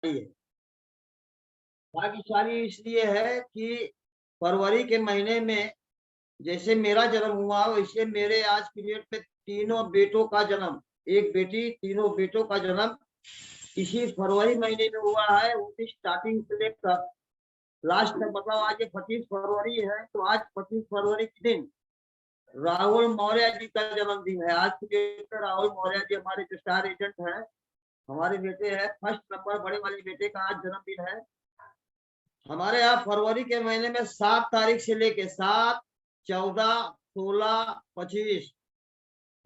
है। भाग्यशाली इसलिए है कि फरवरी के महीने में जैसे मेरा जन्म हुआ वैसे मेरे आज की डेट में तीनों बेटों का जन्म, एक बेटी, तीनों बेटों का जन्म इसी फरवरी महीने में हुआ है। वो भी स्टार्टिंग से लेकर लास्ट तक। मतलब आज ये 25 फरवरी है, तो आज 25 फरवरी के दिन राहुल मौर्य जी का जन्मदिन है। आज की डेट में राहुल मौर्य जी हमारे जो स्टार एजेंट है, हमारे बेटे हैं, फर्स्ट नंबर बड़े वाले बेटे का आज जन्मदिन है। हमारे यहाँ फरवरी के महीने में 7 तारीख से लेके 7, 14, 16, 25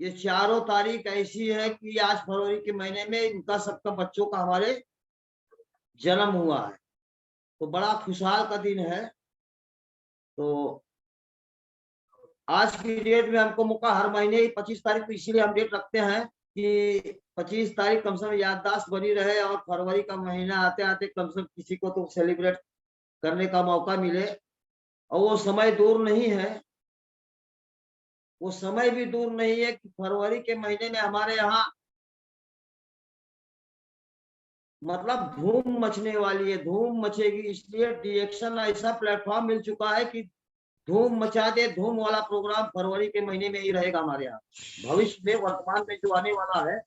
ये चारों तारीख ऐसी है कि आज फरवरी के महीने में इनका सबका बच्चों का हमारे जन्म हुआ है। तो बड़ा खुशहाल का दिन है। तो आज की डेट में हमको मौका हर महीने 25 तारीख को इसीलिए हम डेट रखते हैं कि 25 तारीख कम से कम याददाश्त बनी रहे और फरवरी का महीना आते आते कम से कम किसी को तो सेलिब्रेट करने का मौका मिले। और वो समय दूर नहीं है, वो समय भी दूर नहीं है कि फरवरी के महीने में हमारे यहाँ मतलब धूम मचने वाली है, धूम मचेगी। इसलिए डीएक्शन ऐसा प्लेटफॉर्म मिल चुका है कि धूम मचा दे, धूम वाला प्रोग्राम फरवरी के महीने में ही रहेगा हमारे यहाँ। भविष्य में वर्तमान में जो आने वाला है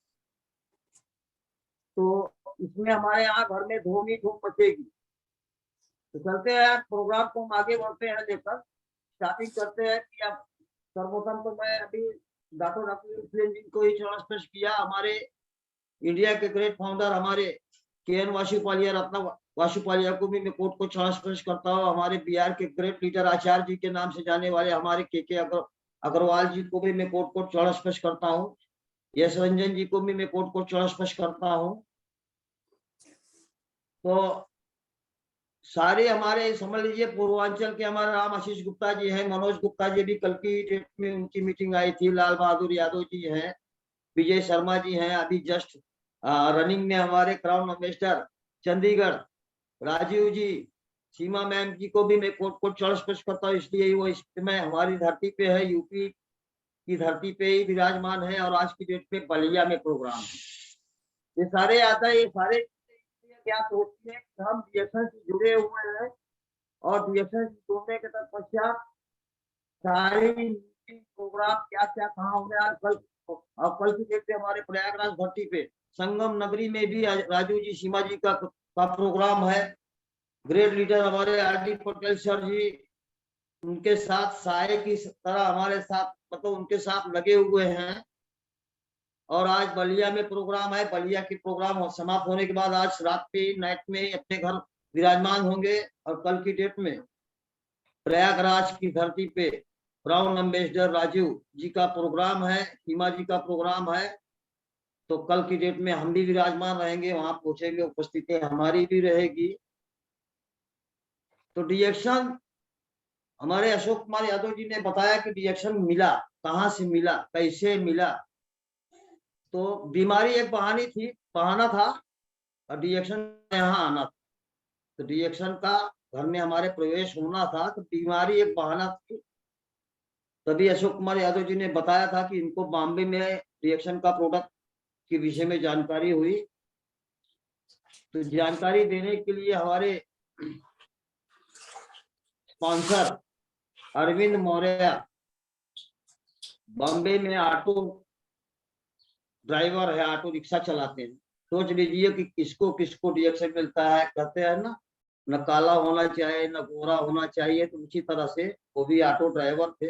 तो इसमें हमारे यहाँ घर में धूम ही धूम मचेगी। तो चलते हैं प्रोग्राम को हम आगे बढ़ते हैं, लेकर स्टार्टिंग करते हैं कि अब सर्वप्रथम तो मैं अभी डॉक्टर जी को ही चरण स्पर्श किया। हमारे इंडिया के ग्रेट फाउंडर हमारे के.एन. वासुपालिया, रत्न वासुपालिया को भी मैं कोर्ट को चरण स्पर्श करता हूँ। हमारे बिहार के ग्रेट लीडर आचार्य जी के नाम से जाने वाले हमारे के अग्रवाल जी को भी मैं कोर्ट को चरण स्पर्श करता हूँ। यश रंजन जी को भी मैं कोर्ट को चरण स्पर्श करता हूँ। तो सारे हमारे समझ लीजिए पूर्वांचल के हमारे राम आशीष गुप्ता जी हैं, मनोज गुप्ता जी भी कल की डेट में उनकी मीटिंग आई थी, लाल बहादुर यादव जी हैं, विजय शर्मा जी हैं, अभी जस्ट रनिंग में हमारे क्राउन एम्बेसडर चंडीगढ़ राजीव जी, सीमा मैम जी को भी मैं कोर्ट को चरण स्पर्श करता हूँ। इसलिए वो इस समय हमारी धरती पे है, यूपी की धरती पे ही विराजमान है और आज की डेट पे बलिया में प्रोग्राम है। ये सारे आता है, ये सारे ज्ञात होती है कि हम डीएक्शन से जुड़े हुए हैं और डीएक्शन से जुड़ने के तत्पश्चात सारी प्रोग्राम क्या क्या कहाँ हो गया। कल की डेट पे हमारे प्रयागराज धरती पे संगम नगरी में भी राजू जी, सीमा जी का प्रोग्राम है। ग्रेट लीडर हमारे आर.डी. पटेल सर जी उनके साथ साय की तरह हमारे साथ मतलब उनके साथ लगे हुए हैं। और आज बलिया में प्रोग्राम है। बलिया के प्रोग्राम समाप्त होने के बाद आज रात पे नाइट में अपने घर विराजमान होंगे। और कल की डेट में प्रयागराज की धरती पे ब्राउन एम्बेसडर राजीव जी का प्रोग्राम है, सीमा जी का प्रोग्राम है। तो कल की डेट में हम भी विराजमान रहेंगे, वहां पहुंचेंगे, उपस्थिति हमारी भी रहेगी। तो डीएक्शन हमारे अशोक कुमार यादव जी ने बताया कि डीएक्शन मिला, कहाँ से मिला, कैसे मिला। तो बीमारी एक बहाना था और डीएक्शन यहाँ आना था। तो डीएक्शन का घर में हमारे प्रवेश होना था, तो बीमारी एक बहाना थी। तभी अशोक कुमार यादव जी ने बताया था कि इनको बॉम्बे में डीएक्शन का प्रोडक्ट के विषय में जानकारी हुई। तो जानकारी देने के लिए हमारे स्पॉन्सर अरविंद मौर्य बॉम्बे में ऑटो ड्राइवर है, ऑटो रिक्शा चलाते हैं। सोच लीजिए कि किसको किसको डीएक्शन मिलता है। कहते हैं ना, न काला होना चाहिए न गोरा होना चाहिए। तो उसी तरह से वो भी ऑटो ड्राइवर थे।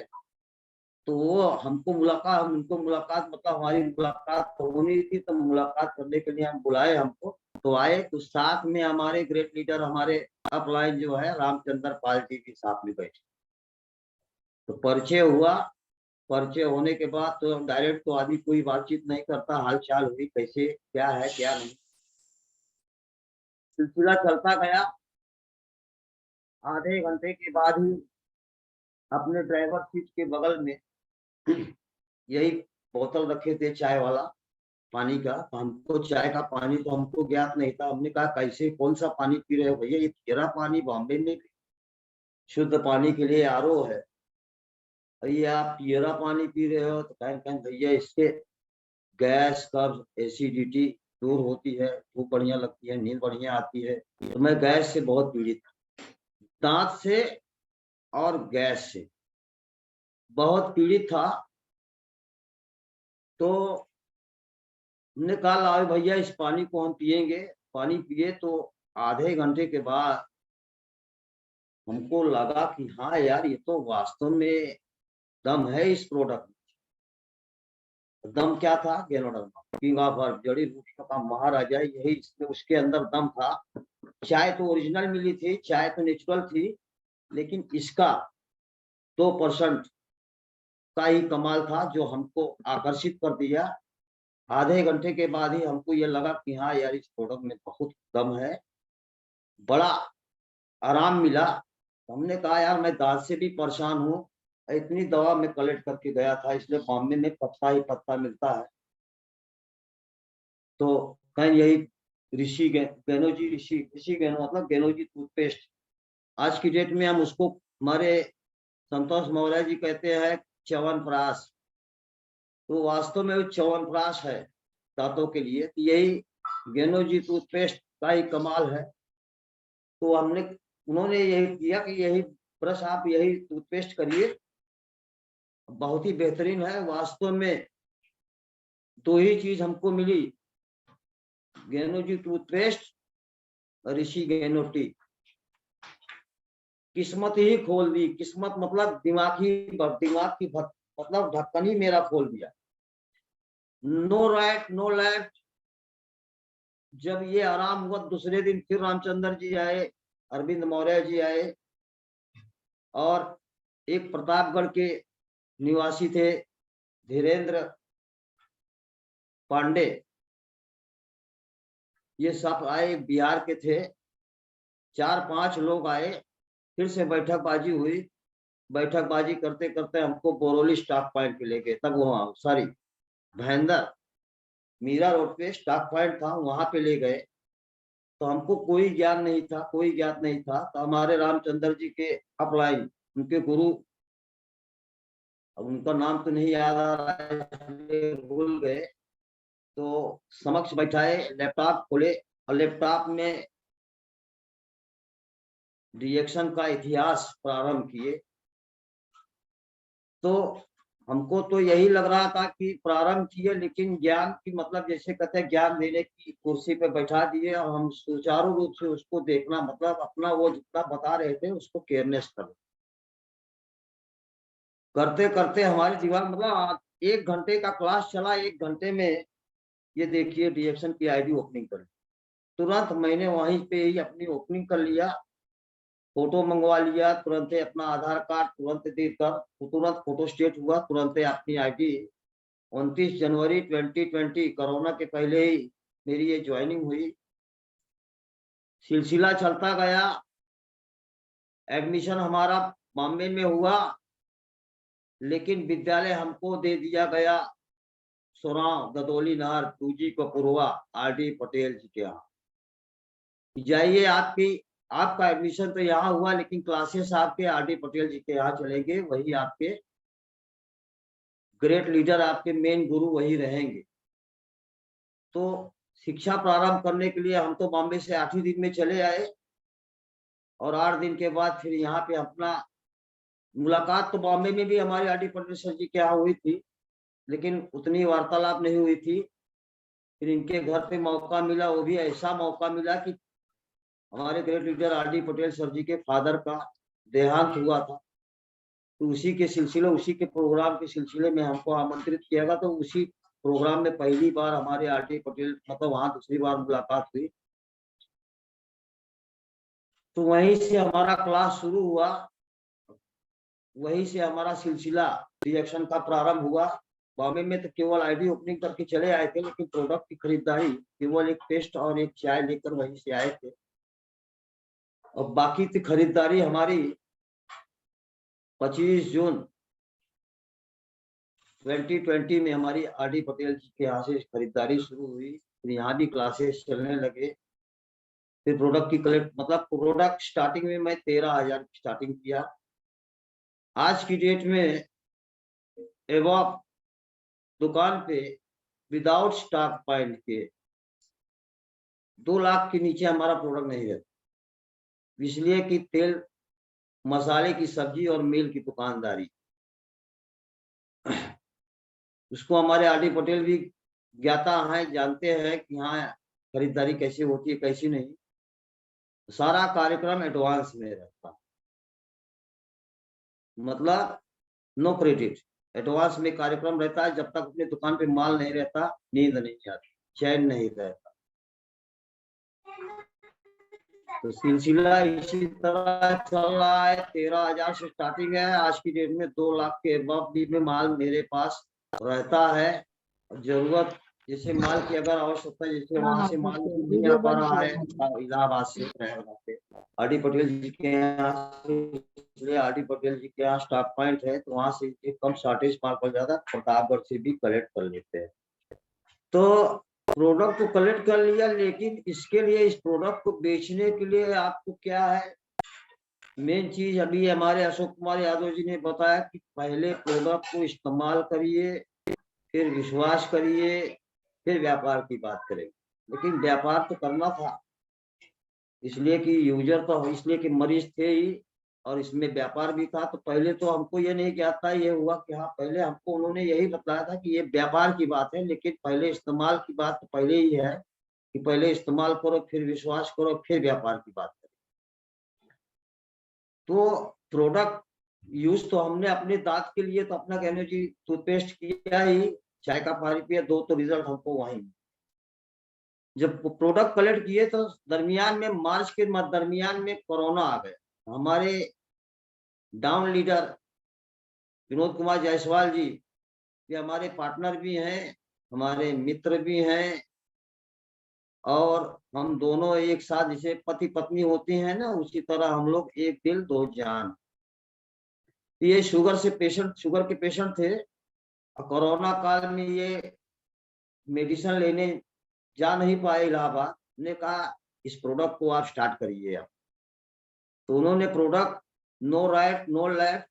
तो वो हमको मुलाकात, उनको मुलाकात मतलब हमारी मुलाकात होनी थी। तो मुलाकात करने के लिए हम बुलाए हमको, तो आए। तो साथ में हमारे ग्रेट लीडर हमारे अपलाइन जो है रामचंद्र पाल जी के साथ में बैठे। तो परिचय हुआ। परिचय होने के बाद तो डायरेक्ट तो आदमी कोई बातचीत नहीं करता, हाल चाल हुई, कैसे क्या है क्या नहीं। सिलसिला चलता गया। आधे घंटे के बाद ही अपने ड्राइवर सीट के बगल में यही बोतल रखे थे चाय वाला पानी का। तो हमको चाय का पानी तो हमको ज्ञात नहीं था। हमने कहा कैसे, कौन सा पानी पी रहे हो भैया? ये तेरा पानी बॉम्बे में शुद्ध पानी के लिए आरओ है, ये आप पियरा पानी पी रहे हो। तो कहें भैया इसके गैस, कब्ज, एसिडिटी दूर होती है, धूप बढ़िया लगती है, नींद बढ़िया आती है। तो मैं गैस से बहुत पीड़ित था, दांत से और गैस से बहुत पीड़ित था। तो हमने कहा लाओ भैया इस पानी को हम पिएंगे। पानी पिए तो आधे घंटे के बाद हमको लगा कि हाँ यार, ये तो वास्तव में दम है इस प्रोडक्ट में। दम क्या था? गैनोडर्मा, किंग ऑफ हर्ब, जड़ी बूटियों का महाराजा, यही इसमें उसके अंदर दम था। चाय तो ओरिजिनल मिली थी, चाय तो नेचुरल थी, लेकिन इसका 2% का ही कमाल था जो हमको आकर्षित कर दिया। आधे घंटे के बाद ही हमको ये लगा कि हाँ यार, इस प्रोडक्ट में बहुत दम है, बड़ा आराम मिला। हमने कहा यार, मैं दांत से भी परेशान हूँ, इतनी दवा मैं कलेक्ट करके गया था, इसलिए बॉम्बे में पत्ता ही पत्ता मिलता है। तो कहीं यही गेनोजी, ऋषि गेनो मतलब गेनोजी टूथपेस्ट, आज की डेट में हम उसको, हमारे संतोष मौर्य जी कहते हैं च्यवनप्राश। तो वास्तव में वो च्यवनप्राश है दांतों के लिए। तो यही गेनोजी टूथपेस्ट का ही कमाल है। तो उन्होंने यही किया कि यही ब्रश, आप यही टूथपेस्ट करिए, बहुत ही बेहतरीन है। वास्तव में दो ही चीज हमको मिली, गेनोजी टूथपेस्ट और ऋषि गेनो टी। किस्मत ही खोल दी, किस्मत मतलब दिमाग की मतलब ढक्कन ही मेरा खोल दिया। No right no left. जब ये आराम हुआ, दूसरे दिन फिर रामचंद्र जी आए, अरविंद मौर्य जी आए, और एक प्रतापगढ़ के निवासी थे धीरेन्द्र पांडे, ये सब आए, बिहार के थे। 4-5 लोग आए, फिर से बैठकबाजी हुई। बैठकबाजी करते करते हमको बोरोली स्टॉक पॉइंट पे ले गए। तब वहाँ सॉरी भयंदर मीरा रोड पे स्टॉक पॉइंट था, वहां पे ले गए। तो हमको कोई ज्ञान नहीं था, कोई ज्ञात नहीं था। तो हमारे रामचंद्र जी के अपलाइन, उनके गुरु, अब उनका नाम तो नहीं याद आ रहा है, भूल गए। तो समक्ष बैठाए, लैपटॉप खोले और लैपटॉप में रिएक्शन का इतिहास प्रारंभ किए। तो हमको तो यही लग रहा था कि प्रारंभ किए, लेकिन ज्ञान की मतलब जैसे कहते हैं ज्ञान देने की कुर्सी पे बैठा दिए, और हम सुचारू रूप से उसको देखना, मतलब अपना वो जितना बता रहे थे उसको केयरनेस कर करते करते हमारे दिमाग, मतलब 1 घंटे का क्लास चला, 1 घंटे में ये देखिए रिएक्शन की आईडी ओपनिंग कर। तुरंत मैंने वहीं पे ही अपनी ओपनिंग कर लिया, फोटो मंगवा लिया, तुरंत अपना आधार कार्ड तुरंत देकर तुरंत फोटो स्टेट हुआ, तुरंत अपनी आईडी। 29 जनवरी 2020, कोरोना के पहले ही मेरी ये ज्वाइनिंग हुई। सिलसिला चलता गया, एडमिशन हमारा बॉम्बे में हुआ, लेकिन विद्यालय हमको दे दिया गया सोराव गदोली नहर, 2G कपूरवा, RD पटेल जी के यहाँ। जाइए, आपका एडमिशन तो यहाँ हुआ, लेकिन क्लासेस आपके RD पटेल जी के यहाँ चलेंगे, वही आपके ग्रेट लीडर, आपके मेन गुरु वही रहेंगे। तो शिक्षा प्रारंभ करने के लिए हम तो बॉम्बे से 8 ही दिन में चले आए, और 8 दिन के बाद फिर यहाँ पे अपना मुलाकात तो बॉम्बे में भी हमारे RD पटेल सर जी के यहाँ हुई थी, लेकिन उतनी वार्तालाप नहीं हुई थी। फिर इनके घर पे मौका मिला, वो भी ऐसा मौका मिला कि हमारे great leader RD Patel sir ji के फादर का देहांत हुआ था। तो उसी के सिलसिले, उसी के प्रोग्राम के सिलसिले में हमको आमंत्रित किया गया। तो उसी प्रोग्राम में पहली बार हमारे RD पटेल, मतलब वहां दूसरी बार मुलाकात हुई। तो वहीं से हमारा क्लास शुरू हुआ, वहीं से हमारा सिलसिला रिएक्शन का प्रारंभ हुआ। बॉम्बे में तो केवल आईडी ओपनिंग करके चले आए थे, लेकिन प्रोडक्ट की खरीदारी केवल एक टेस्ट और एक चाय लेकर वहीं से आए थे। और बाकी की खरीदारी हमारी 25 जून 2020 में हमारी RD पटेल जी के यहाँ से खरीदारी शुरू हुई। फिर यहाँ भी क्लासेस चलने लगे। फिर प्रोडक्ट की मतलब प्रोडक्ट स्टार्टिंग में मैं 13,000 स्टार्टिंग किया। आज की डेट में एवॉप दुकान पे विदाउट स्टॉक पॉइंट के 2 लाख के नीचे हमारा प्रोडक्ट नहीं रहता, इसलिए कि तेल मसाले की सब्जी और मिल की दुकानदारी, उसको हमारे आर डी पटेल भी ज्ञाता है, जानते हैं कि हाँ खरीदारी कैसी होती है कैसी नहीं। सारा कार्यक्रम एडवांस में रहता, मतलब नो क्रेडिट, एडवांस में कार्यक्रम रहता है। जब तक अपनी दुकान पे माल नहीं रहता नींद नहीं आती, चैन नहीं रहता। तो सिलसिला इसी तरह चल रहा है। 13,000 से स्टार्टिंग है, आज की डेट में 2 लाख के अबव भी में माल मेरे पास रहता है। जरूरत जैसे माल की अगर आवश्यकता, जैसे वहां से माल नहीं आ पा रहा है इलाहाबाद से आर डी पटेल जी के यहाँ से, इसलिए आर डी पटेल जी के यहाँ स्टॉक पॉइंट है, तो वहां से कम शॉर्टेज माल पड़ जाता है, प्रतापगढ़ से भी कलेक्ट कर लेते हैं। तो प्रोडक्ट तो कलेक्ट कर लिया, लेकिन इसके लिए, इस प्रोडक्ट को बेचने के लिए आपको क्या है, मेन चीज अभी हमारे अशोक कुमार यादव जी ने बताया कि पहले प्रोडक्ट को इस्तेमाल करिए, फिर विश्वास करिए, फिर व्यापार की बात करेंगे। लेकिन व्यापार तो करना था, इसलिए कि यूजर तो, इसलिए कि मरीज थे ही और इसमें व्यापार भी था। तो पहले तो हमको ये नहीं ज्ञात था, ये हुआ कि हाँ, पहले हमको उन्होंने यही बताया था कि ये व्यापार की बात है, लेकिन पहले इस्तेमाल की बात तो पहले ही है कि पहले इस्तेमाल करो, फिर विश्वास करो, फिर व्यापार की बात करो। तो प्रोडक्ट यूज तो हमने अपने दांत के लिए तो अपना कहने जी टूथपेस्ट किया ही, चाय का पानी पिया, 2 तो रिजल्ट हमको वहीं। जब प्रोडक्ट कलेक्ट किए तो दरमियान में, मार्च के दरमियान में कोरोना आ गया। हमारे डाउन लीडर विनोद कुमार जायसवाल जी, ये हमारे पार्टनर भी हैं, हमारे मित्र भी हैं, और हम दोनों एक साथ, जैसे पति पत्नी होती हैं ना, उसी तरह हम लोग एक दिल दो जान। ये शुगर के पेशेंट थे। कोरोना काल में ये मेडिसिन लेने जा नहीं पाए इलाहाबाद, ने कहा इस प्रोडक्ट को आप स्टार्ट करिए आप। तो उन्होंने product no right no left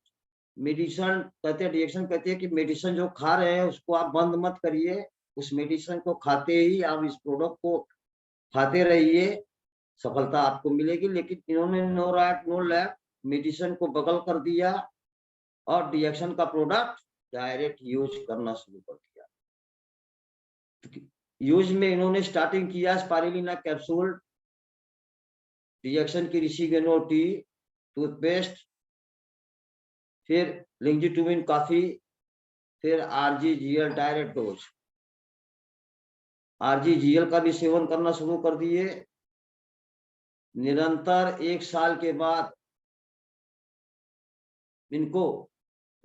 medicine कहते हैं, रिएक्शन कहते हैं कि मेडिसिन जो खा रहे हैं उसको आप बंद मत करिए, उस मेडिसिन को खाते ही आप इस प्रोडक्ट को खाते रहिए, सफलता आपको मिलेगी। लेकिन इन्होंने no right no left medicine को बगल कर दिया और रिएक्शन का प्रोडक्ट डायरेक्ट यूज करना शुरू कर दिया। यूज में इन्होंने स्टार्टिंग किया स्पाइरुलिना कैप्सूल, रिएक्शन की रिशिगेनो टी, टूथपेस्ट, फिर लिंजिटुमिन काफी, फिर आरजीजीएल डायरेक्ट डोज। आरजीजीएल का भी सेवन करना शुरू कर दिए। निरंतर 1 साल के बाद इनको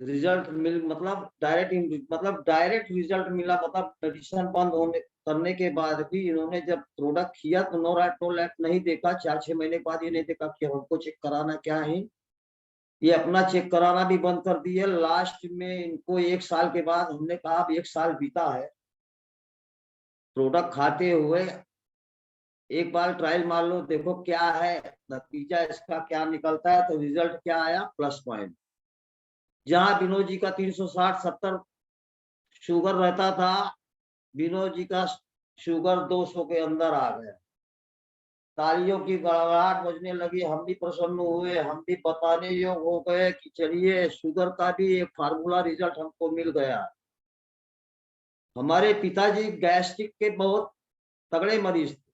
रिजल्ट मतलब डायरेक्ट रिजल्ट मिला। मतलब मेडिसिन बंद होने करने के बाद भी इन्होंने जब प्रोडक्ट किया तो नो राइट नो लेफ्ट नहीं देखा। 4-6 महीने बाद ये नहीं देखा कि हमको चेक कराना क्या है, ये अपना चेक कराना भी बंद कर दिए। लास्ट में इनको 1 साल के बाद हमने कहा अब 1 साल बीता है, प्रोडक्ट खाते हुए एक बार ट्रायल मार लो, देखो क्या है नतीजा इसका, क्या निकलता है। तो रिजल्ट क्या आया, प्लस पॉइंट। जहां विनोद जी का 360-70 शुगर रहता था, विनोद जी का शुगर 200 के अंदर आ गया। तालियों की गड़गड़ाहट बजने लगी, हम भी प्रसन्न हुए, हम भी बताने योग्य हो गए कि चलिए शुगर का भी एक फार्मूला रिजल्ट हमको मिल गया। हमारे पिताजी गैस्ट्रिक के बहुत तगड़े मरीज थे।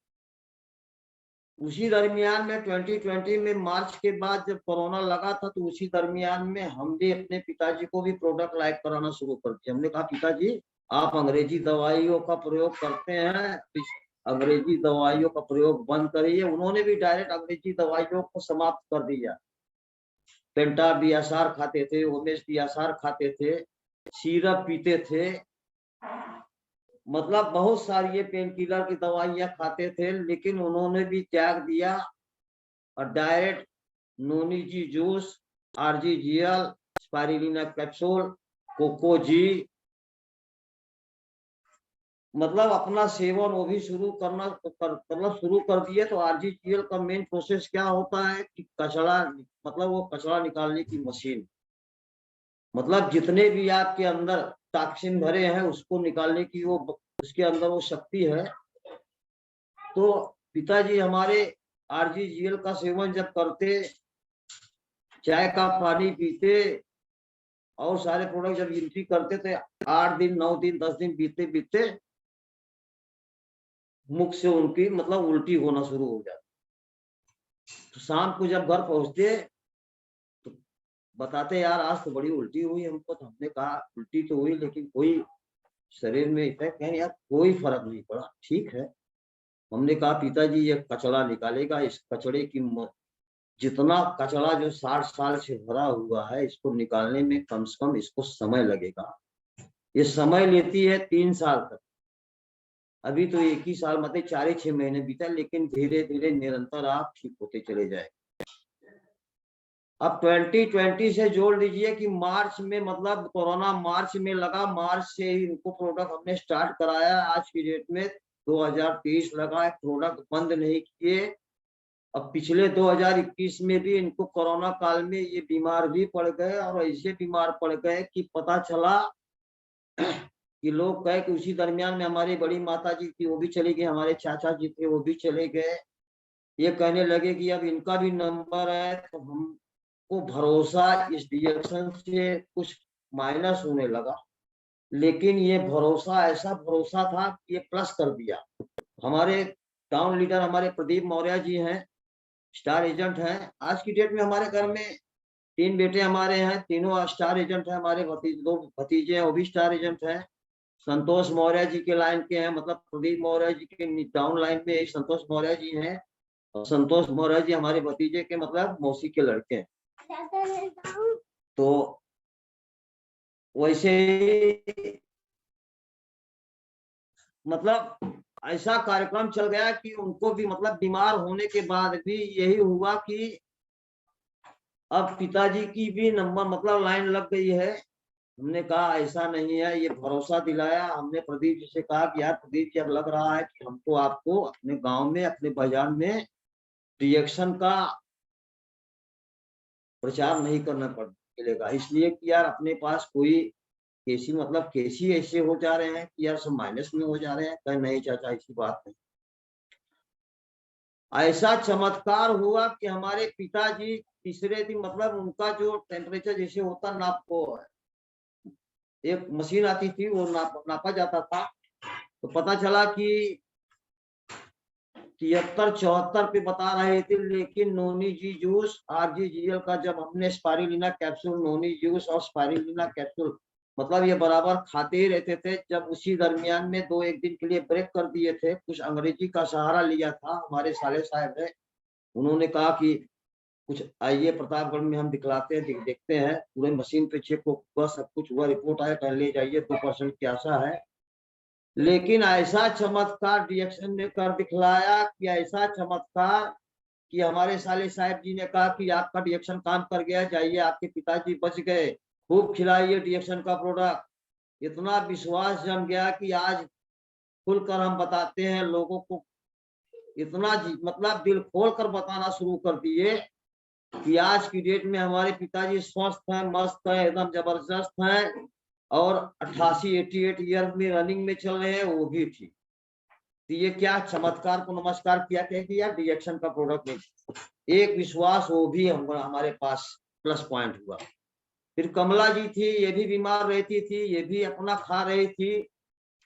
उसी दरमियान में 2020 में मार्च के बाद जब कोरोना लगा था, तो उसी दरमियान में हम भी अपने पिताजी को भी प्रोडक्ट लाइक कराना शुरू कर दिया। हमने कहा पिताजी आप अंग्रेजी दवाइयों का प्रयोग करते हैं, अंग्रेजी दवाइयों का प्रयोग बंद करिए। उन्होंने भी डायरेक्ट अंग्रेजी दवाइयों को समाप्त कर दिया। पेंटा बियासार खाते थे, ओमेस बियासार खाते थे, सिरप पीते थे, मतलब बहुत सारी ये पेन किलर की दवाइयां खाते थे। लेकिन उन्होंने भी त्याग दिया और डायरेक्ट नोनीजी जूस, आरजीजीएल, स्पाइरुलिना कैप्सूल, कोकोजी, मतलब अपना सेवन वो भी शुरू करना शुरू कर दिए। तो आरजीजीएल का मेन प्रोसेस क्या होता है कि कचरा, मतलब वो कचरा निकालने की मशीन, मतलब जितने भी आपके अंदर टॉक्सिन भरे हैं उसको निकालने की वो उसके अंदर वो शक्ति है। तो पिताजी हमारे RGGL का सेवन जब करते, चाय का पानी पीते और सारे प्रोडक्ट जब एंट्री करते थे, 8 दिन 9 दिन 10 दिन बीतते बीतते मुख से उनकी मतलब उल्टी होना शुरू हो जाती। तो शाम को जब घर पहुंचते तो बताते, यार आज तो बड़ी उल्टी हुई हमको। तो हमने कहा उल्टी तो हुई लेकिन कोई शरीर में इफेक्ट है यार? कोई फर्क नहीं पड़ा, ठीक है। हमने कहा पिताजी ये कचरा निकालेगा, इस कचड़े की जितना कचरा जो 60 साल से भरा हुआ है, इसको निकालने में कम से कम इसको समय लगेगा। ये समय लेती है 3 साल तक। अभी तो 1 ही साल मतलब 4 ही 6 महीने बीता, लेकिन धीरे धीरे निरंतर आप ठीक होते चले जाए। अब 2020 से जोड़ लीजिए कि मार्च में, मतलब कोरोना मार्च में लगा, मार्च से ही इनको प्रोडक्ट हमने स्टार्ट कराया। आज की डेट में 2023 लगा, प्रोडक्ट बंद नहीं किए। अब पिछले 2021 में भी इनको कोरोना काल में ये बीमार भी पड़ गए, और ऐसे बीमार पड़ गए कि पता चला कि लोग कहे कि उसी दरमियान में हमारी बड़ी माता जी थी, वो भी चली गई, हमारे चाचा जी थे वो भी चले गए। ये कहने लगे कि अब इनका भी नंबर है। तो हमको भरोसा इस डिएक्शन से कुछ माइनस होने लगा, लेकिन ये भरोसा ऐसा भरोसा था कि ये प्लस कर दिया। हमारे टाउन लीडर हमारे प्रदीप मौर्य जी हैं, स्टार एजेंट हैं। आज की डेट में हमारे घर में 3 बेटे हमारे हैं, तीनों स्टार एजेंट हैं। हमारे भतीजे, 2 भतीजे हैं, वो भी स्टार एजेंट हैं। संतोष मौर्य जी के लाइन के हैं, मतलब प्रदीप मौर्य जी के डाउन लाइन में एक संतोष मौर्य जी हैं, और संतोष मौर्य जी हमारे भतीजे के मतलब मौसी के लड़के हैं। तो वैसे मतलब ऐसा कार्यक्रम चल गया कि उनको भी मतलब बीमार होने के बाद भी यही हुआ कि अब पिताजी की भी नंबर मतलब लाइन लग गई है। हमने कहा ऐसा नहीं है, ये भरोसा दिलाया हमने प्रदीप जी से। कहा कि यार प्रदीप जी अब लग रहा है कि हमको आपको अपने गांव में, अपने बाजार में रिएक्शन का प्रचार नहीं करना मिलेगा, इसलिए कि यार अपने पास कोई केसी मतलब केसी ऐसे हो जा रहे हैं कि यार सब माइनस में हो जा रहे हैं। कहीं नहीं चाचा, ऐसी बात नहीं। ऐसा चमत्कार हुआ कि हमारे पिताजी तीसरे दिन मतलब उनका जो टेम्परेचर जैसे होता नापो, एक मशीन आती थी वो नापा जाता था, तो पता चला कि 73-74 पे बता रहे थे। लेकिन नोनी जी जूस RGGL का जब हमने स्पाइरुलिना कैप्सूल, नोनी जूस और स्पाइरुलिना कैप्सूल मतलब ये बराबर खाते ही रहते थे। जब उसी दरमियान में 2-1 दिन के लिए ब्रेक कर दिए थे, कुछ अंग्रेजी का सहारा लिया था। हमारे साले साहब है, उन्होंने कहा कि कुछ आइए प्रतापगढ़ में हम दिखलाते हैं, देखते हैं। पूरे मशीन पे चेक हुआ, सब कुछ हुआ, रिपोर्ट आया, कल ले जाइए, 2% की आशा है। लेकिन ऐसा चमत्कार रिएक्शन ने कर दिखलाया कि ऐसा चमत्कार कि हमारे साले साहब जी ने कहा कि आपका रिएक्शन काम कर गया, जाइए आपके पिताजी बच गए, खूब खिलाइए रिएक्शन का प्रोडक्ट। इतना विश्वास जम गया कि आज खुलकर हम बताते हैं लोगों को, इतना मतलब दिल खोल कर बताना शुरू कर दिए कि आज की डेट में हमारे पिताजी स्वस्थ हैं, मस्त हैं, एकदम जबरदस्त हैं, और 88 ईयर में रनिंग में चल रहे हैं, वो भी ठीक। तो ये क्या चमत्कार को नमस्कार किया कि यार रिएक्शन का प्रोडक्ट नहीं, एक विश्वास वो भी हमारे पास प्लस पॉइंट हुआ। फिर कमला जी थी, ये भी बीमार रहती थी, ये भी अपना खा रही थी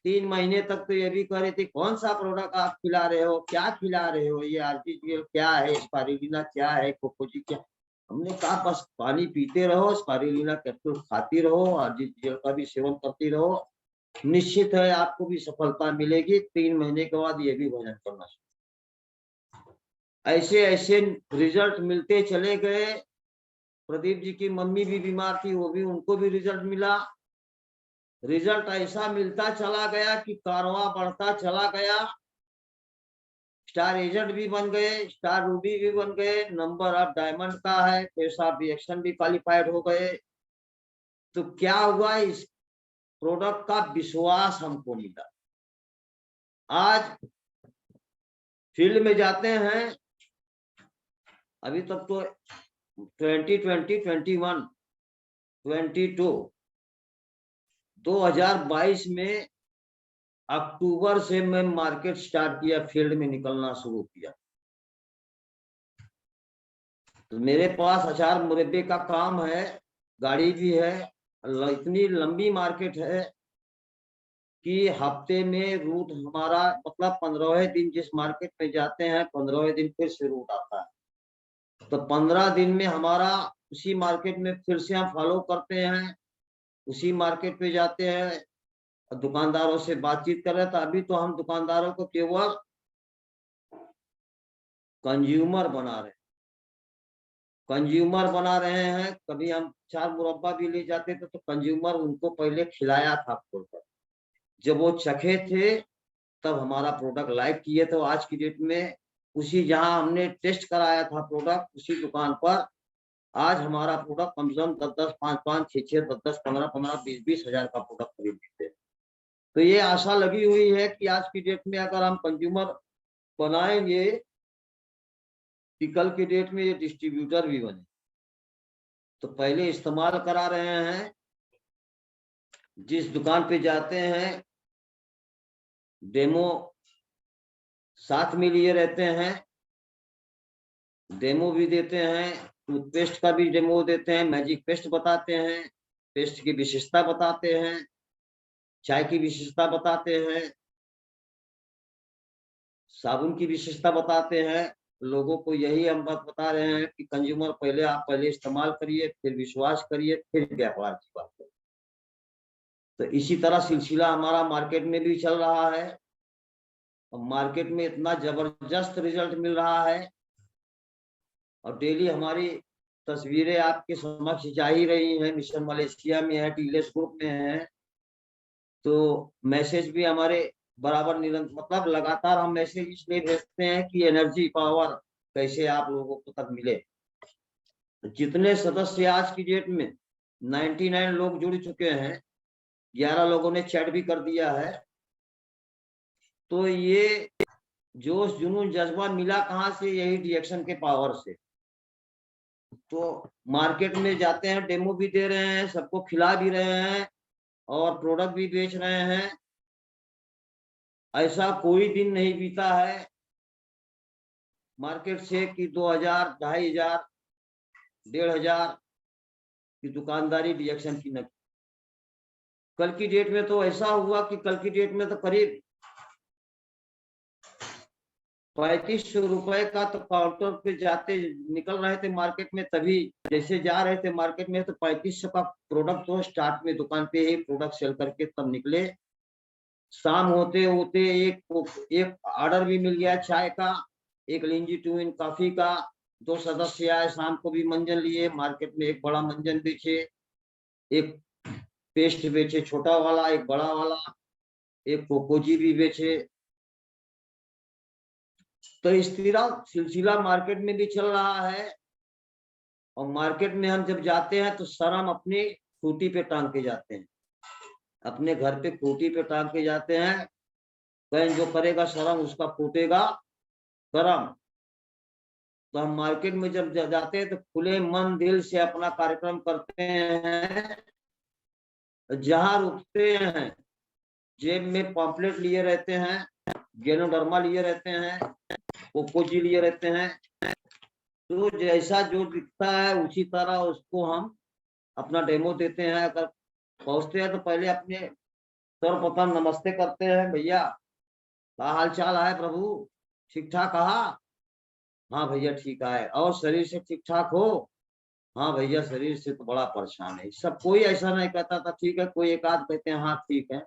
3 महीने तक। तो ये भी कह रही थी कौन सा प्रोडक्ट आप खिला रहे हो, क्या खिला रहे हो, ये RGGL क्या है, स्पाइरुलिना क्या है, कोकोजी क्या। हमने कहा बस पानी पीते रहो, स्पाइरुलिना कैप्सूल खाती रहो, RGGL का भी सेवन करती रहो, निश्चित है आपको भी सफलता मिलेगी। 3 महीने के बाद ये भी भोजन करना शुरू। ऐसे ऐसे रिजल्ट मिलते चले गए। प्रदीप जी की मम्मी भी बीमार थी, वो भी, उनको भी रिजल्ट मिला। रिजल्ट ऐसा मिलता चला गया कि कारवां बढ़ता चला गया। स्टार एजेंट भी बन गए, स्टार रूबी भी बन गए, नंबर ऑफ डायमंड का है, पैसा रिएक्शन भी क्वालिफाइड हो गए। तो क्या हुआ, इस प्रोडक्ट का विश्वास हमको मिला। आज फील्ड में जाते हैं, अभी तक तो 2020, 21, 22, 2022 में अक्टूबर से मैं मार्केट स्टार्ट किया, फील्ड में निकलना शुरू किया। तो मेरे पास अचार मुरब्बे का काम है, गाड़ी भी है, इतनी लंबी मार्केट है कि हफ्ते में रूट हमारा मतलब 15वें दिन जिस मार्केट में जाते हैं 15वें दिन फिर से रूट आता है। तो 15 दिन में हमारा उसी मार्केट में फिर से हम फॉलो करते हैं, उसी मार्केट पे जाते हैं, दुकानदारों से बातचीत कर रहे थे। अभी तो हम दुकानदारों को केवल कंज्यूमर बना रहे हैं। कभी हम चार मुरब्बा भी ले जाते थे तो कंज्यूमर उनको पहले खिलाया था खोलकर, जब वो चखे थे तब हमारा प्रोडक्ट लाइक किए। तो आज की डेट में उसी जहां हमने टेस्ट कराया था प्रोडक्ट, उसी दुकान पर आज हमारा प्रोडक्ट कम से कम 10-10, 5-5, 6-6, 10-10, 15-15, 20-20 हजार का प्रोडक्ट खरीद लेते हैं। तो ये आशा लगी हुई है कि आज की डेट में अगर हम कंज्यूमर बनाएंगे कि कल की डेट में ये डिस्ट्रीब्यूटर भी बने। तो पहले इस्तेमाल करा रहे हैं, जिस दुकान पे जाते हैं डेमो साथ में लिए रहते हैं, डेमो भी देते हैं, टूथपेस्ट का भी डेमो देते हैं, मैजिक पेस्ट बताते हैं, पेस्ट की विशेषता बताते हैं, चाय की विशेषता बताते हैं, साबुन की विशेषता बताते हैं। लोगों को यही हम बात बता रहे हैं कि कंज्यूमर पहले इस्तेमाल करिए, फिर विश्वास करिए, फिर व्यापार की बात करिए। तो इसी तरह सिलसिला हमारा मार्केट में भी चल रहा है और मार्केट में इतना जबरदस्त रिजल्ट मिल रहा है और डेली हमारी तस्वीरें आपके समक्ष जा ही रही हैं। मिशन मलेशिया में है, टीलेस ग्रुप में है, तो मैसेज भी हमारे बराबर निरंतर मतलब लगातार हम मैसेज इसलिए भेजते हैं कि एनर्जी पावर कैसे आप लोगों को तक मिले। जितने सदस्य आज की डेट में 99 लोग जुड़ चुके हैं, 11 लोगों ने चैट भी कर दिया है। तो ये जोश जुनून जज्बा मिला कहाँ से? यही डिएक्शन के पावर से। तो मार्केट में जाते हैं, डेमो भी दे रहे हैं, सबको खिला भी रहे हैं और प्रोडक्ट भी बेच रहे हैं। ऐसा कोई दिन नहीं बीता है मार्केट से कि 2000, 2500, 1500 की दुकानदारी डिएक्शन की न। कल की डेट में तो ऐसा हुआ कि कल की डेट में तो करीब 3500 रुपए का तो काउंटर पे जाते निकल रहे थे मार्केट में, तभी जैसे जा रहे थे मार्केट में तो 3500 का प्रोडक्ट तो स्टार्ट में दुकान पे ही प्रोडक्ट सेल करके तब निकले। शाम होते होते एक ऑर्डर भी मिल गया चाय का, एक लिंजी टू इन कॉफी का। 2 सदस्य आए, शाम को भी मंजन लिए, मार्केट में एक बड़ा मंजन बेचे, एक पेस्ट बेचे छोटा वाला, एक बड़ा वाला, एक कोकोजी भी बेचे। तो इस तरह सिलसिला मार्केट में भी चल रहा है और मार्केट में हम जब जाते हैं तो शर्म अपनी खूंटी पे टांग के जाते हैं, अपने घर पे खूंटी पे टांग के जाते हैं। कहीं जो करेगा शर्म उसका फूटेगा करम। तो हम मार्केट में जब जाते हैं तो खुले मन दिल से अपना कार्यक्रम करते हैं। जहां रुकते हैं जेब में पॉम्पलेट लिए रहते हैं, गेनोडर्मा लिए रहते हैं, कोकोजी लिए रहते हैं। तो जैसा जो दिखता है उसी तरह उसको हम अपना डेमो देते हैं। अगर पहुंचते हैं तो पहले अपने सर्वप्रथम नमस्ते करते हैं, भैया क्या हाल चाल है प्रभु, ठीक ठाक कहा? हाँ भैया ठीक है। और शरीर से ठीक ठाक हो? हाँ भैया शरीर से तो बड़ा परेशान है। सब कोई ऐसा नहीं कहता था ठीक है, कोई एक आध कहते हैं हाँ ठीक है।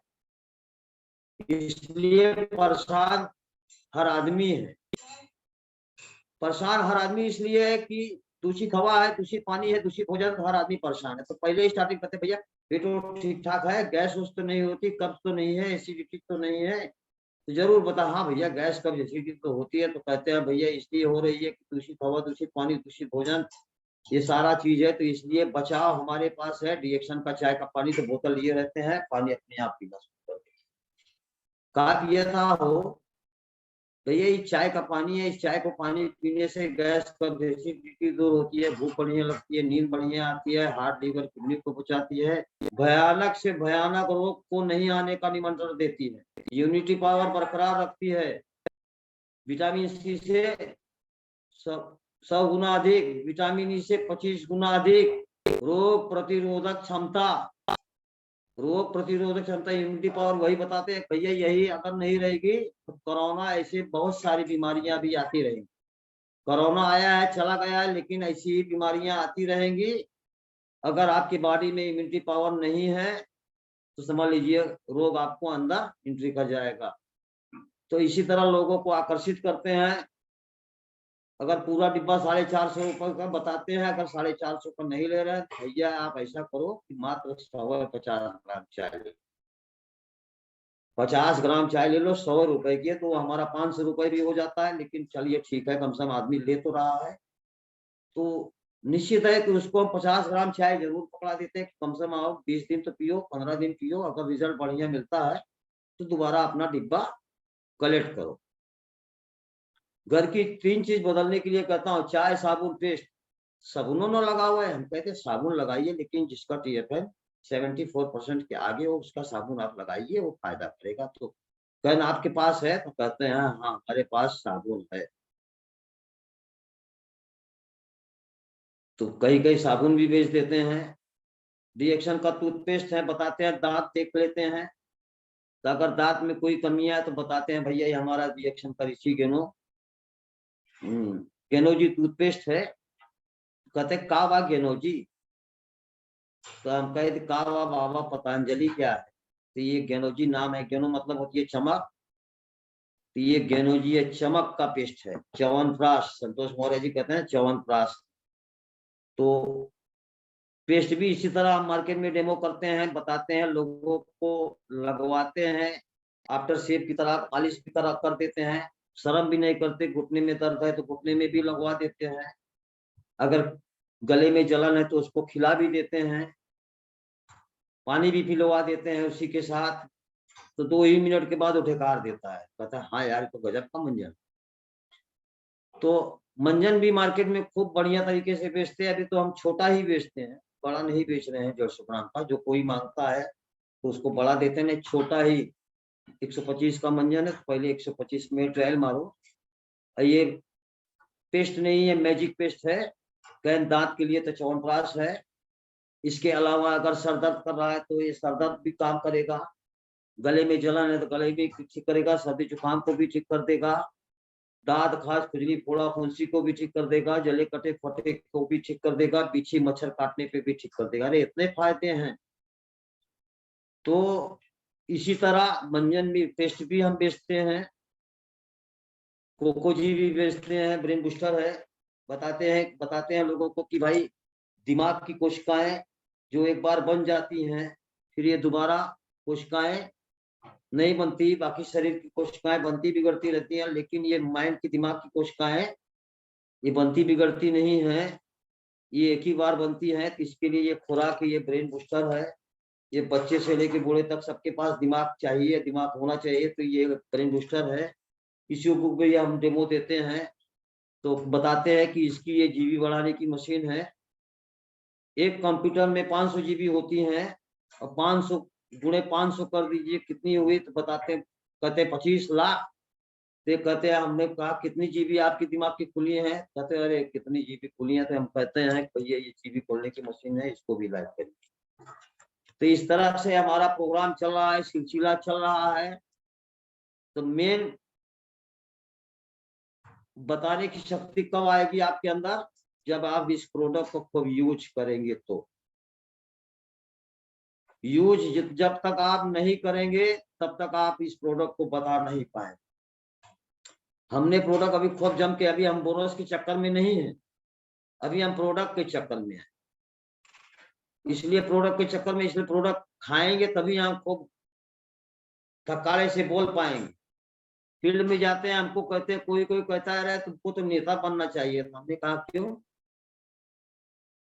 इसलिए परेशान हर आदमी है। परेशान हर आदमी इसलिए है कि दूषित हवा है, दूषित पानी है, दूषित भोजन, तो हर आदमी परेशान है। तो पहले स्टार्टिंग करते भैया पेट ठीक ठाक है, गैस उस तो नहीं होती, कब्ज तो नहीं है, एसिडिटी तो नहीं है? तो जरूर बता। हाँ भैया गैस कब्ज एसिडिटी तो होती है। तो कहते हैं भैया इसलिए हो रही है कि दूषित हवा, दूषित पानी, दूषित भोजन, ये सारा चीज है। तो इसलिए बचाव हमारे पास है, डिएक्शन का चाय का पानी तो बोतल लिए रहते हैं, पानी अपने आप पीना शुरू कर दिया। कहा पिया था हो तो ये चाय का पानी है, इस चाय को पानी पीने से गैस कब्ज एसिडिटी दूर होती है, भूख बढ़िया लगती है, नींद बढ़िया आती है, हार्ट लीवर किडनी को बचाती है, भयानक से भयानक रोग को नहीं आने का निमंत्रण देती है, इम्यूनिटी पावर बरकरार रखती है, विटामिन सी से 100 गुना अधिक, विटामिन ई से 25 गुना अधिक, रोग प्रतिरोधक क्षमता इम्यूनिटी पावर वही बताते हैं भैया, यही अगर नहीं रहेगी तो कोरोना ऐसे बहुत सारी बीमारियां भी आती रहेंगी। कोरोना आया है चला गया है, लेकिन ऐसी ही बीमारियां आती रहेंगी। अगर आपकी बॉडी में इम्यूनिटी पावर नहीं है तो समझ लीजिए रोग आपको अंदर एंट्री कर जाएगा। तो इसी तरह लोगों को आकर्षित करते हैं। अगर पूरा डिब्बा 450 रुपए का बताते हैं, अगर 450 का नहीं ले रहे हैं तो भैया आप ऐसा करो कि मात्र 150 ग्राम चाय ले, 50 ग्राम चाय ले लो 100 रुपए की, तो हमारा 500 रुपए भी हो जाता है। लेकिन चलिए ठीक है, कम से कम आदमी ले तो रहा है, तो निश्चित है कि उसको हम 50 ग्राम चाय जरूर पकड़ा देते हैं। कम से कम आप 20 दिन तो पियो, 15 दिन पियो, अगर रिजल्ट बढ़िया मिलता है तो दोबारा अपना डिब्बा कलेक्ट करो। घर की 3 चीज बदलने के लिए कहता हूँ, चाय, साबुन, पेस्ट। साबुनों न लगा हुआ है, हम कहते हैं साबुन लगाइए, लेकिन जिसका TFN 74% के आगे हो उसका साबुन आप लगाइए, वो फायदा करेगा। तो कहना आपके पास है तो कहते हैं हाँ हमारे पास साबुन है। तो कई कई साबुन भी बेच देते हैं। रिएक्शन का टूथपेस्ट है, बताते हैं दांत देख लेते हैं, तो अगर दांत में कोई कमी है तो बताते हैं भैया ये हमारा रिएक्शन का ऋषि गेनोजी टूथपेस्ट है। कहते कावा गेनोजी, तो हम कहते कावा बाबा पतंजलि क्या है, तो ये गेनोजी नाम है। गेनो मतलब होती है चमक, तो ये गेनोजी है, चमक का पेस्ट है। च्यवनप्राश, संतोष मौर्य जी कहते हैं च्यवनप्राश। तो पेस्ट भी इसी तरह हम मार्केट में डेमो करते हैं, बताते हैं, लोगों को लगवाते हैं, आफ्टर शेव की तरह पॉलिश की तरह कर देते हैं, शर्म भी नहीं करते। घुटने में दर्द है तो घुटने में भी लगवा देते हैं, अगर गले में जलन है तो उसको खिला भी देते हैं, पानी भी पिलवा देते हैं उसी के साथ। तो 2 ही मिनट के बाद उठेकार देता है, कहता है हाँ यार तो गजब का मंजन। तो मंजन भी मार्केट में खूब बढ़िया तरीके से बेचते हैं। अभी तो हम छोटा ही बेचते हैं, बड़ा नहीं बेच रहे हैं। 150 ग्राम का जो कोई मांगता है तो उसको बड़ा देते हैं, छोटा ही 125 का मंजन है तो पहले 125 में ट्रायल मारो। ये पेस्ट नहीं है, मैजिक पेस्ट है। कैन दांत के लिए तो च्यवनप्राश है। इसके अलावा अगर सर दर्द कर रहा है तो ये सर दर्द भी काम करेगा, गले में जलन है तो गले भी ठीक करेगा, सर्दी जुकाम को भी ठीक कर देगा, दांत खाज खुजली फोड़ा फुंसी को भी ठीक कर देगा, जले कटे फटे को भी ठीक कर देगा, बिच्छी मच्छर काटने पे भी ठीक कर देगा। अरे इतने फायदे हैं। तो इसी तरह मंजन भी पेस्ट भी हम बेचते हैं, कोकोजी भी बेचते हैं, ब्रेन बूस्टर है। बताते हैं लोगों को कि भाई दिमाग की कोशिकाएं जो एक बार बन जाती हैं फिर ये दोबारा कोशिकाएं नहीं बनती, बाकी शरीर की कोशिकाएं बनती बिगड़ती रहती हैं, लेकिन ये माइंड की दिमाग की कोशिकाएं ये बनती बिगड़ती नहीं है, ये एक ही बार बनती है। तो इसके लिए ये खुराक, ये ब्रेन बूस्टर है। ये बच्चे से लेके बूढ़े तक सबके पास दिमाग चाहिए, दिमाग होना चाहिए, तो ये ब्रेन बूस्टर है। इसी बुक में हम डेमो देते हैं तो बताते हैं कि इसकी ये जीबी बढ़ाने की मशीन है। एक कंप्यूटर में 500 जीबी होती है, और 500 गुणे 500 कर दीजिए कितनी हुई, तो कहते 25 लाख। तो कहते हैं, हमने कहा कितनी जीबी आपकी दिमाग की खुली है, कहते हैं अरे कितनी जीबी खुली है, तो हम कहते हैं भैया ये जीबी खोलने की मशीन है, इसको भी लाइव करिए। तो इस तरह से हमारा प्रोग्राम चल रहा है, सिलसिला चल रहा है। तो मेन बताने की शक्ति कब आएगी आपके अंदर, जब आप इस प्रोडक्ट को खूब यूज करेंगे। तो यूज जब तक आप नहीं करेंगे तब तक आप इस प्रोडक्ट को बता नहीं पाए। हमने प्रोडक्ट अभी खूब जम के, अभी हम बोनस के चक्कर में नहीं है, अभी हम प्रोडक्ट के चक्कर में है। इसलिए प्रोडक्ट के चक्कर में, इसलिए प्रोडक्ट खाएंगे तभी हम खूब थकारे से बोल पाएंगे। फील्ड में जाते हैं, हमको कहते हैं, कोई कहता है तुमको तो नेता बनना चाहिए। तो हमने कहा क्यों?